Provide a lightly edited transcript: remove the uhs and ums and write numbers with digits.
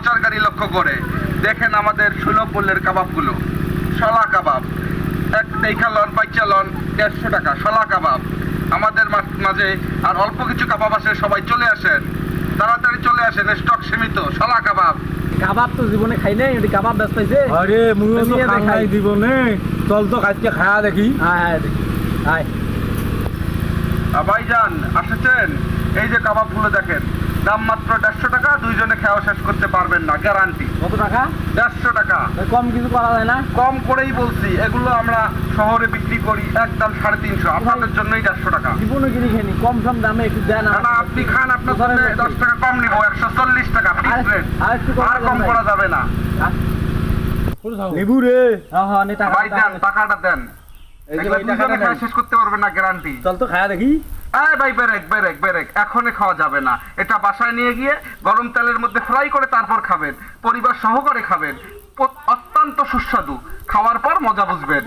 প্রচারকারী লক্ষ্য করে দেখেন আমাদের সুলভ মূল্যের কাবাবগুলো। শলা কাবাব দেখালন পাইচালন 150 টাকা শলা কাবাব আমাদের মাঝে। আর অল্প কিছু কাবাব আছে, সবাই চলে আসেন, তাড়াতাড়ি চলে আসেন, স্টক সীমিত। শলা কাবাব কাবাব তো জীবনে খাই নাই, এটি কাবাব বেশ পাইছে। আরে মুইও তো খাই জীবনে, চল তো আজকে খায়া দেখি। হ্যাঁ দেখি আয়। ভাইজান আসেছেন, এই যে কাবাবগুলো দেখেন, দাম মাত্র 150 টাকা, দুইজনে খাওয়া শেষ করতে পারবেন না, গ্যারান্টি। কত টাকা? 150 টাকা। কম কিছু করা যায় না? কম করেই বলছি, এগুলো আমরা শহরে বিক্রি করি একদম 350, আপনাদের জন্যই 150 টাকা। জীবনে কিনে খেনি, কম সম দামে একটু দেন। না আপনি খান, আপনার জন্য 10 টাকা কম নিব, 140 টাকা ফিক্স রেট, আর কম করা যাবে না। নিবু রে। হ্যাঁ নে টাকা। ভাই দেন, টাকাটা দেন, এই যে এগুলো ভাই টাকাটা দুইজনে খাওয়া শেষ করতে পারবেন না, গ্যারান্টি। চল তো খায়া দেখি। ভাই ব্রেক, এখনই খাওয়া যাবে না। এটা বাসায় নিয়ে গিয়ে গরম তেলের মধ্যে ফ্রাই করে তারপর খাবেন, পরিবার সহকারে খাবেন, অত্যন্ত সুস্বাদু, খাওয়ার পর মজা বুঝবেন।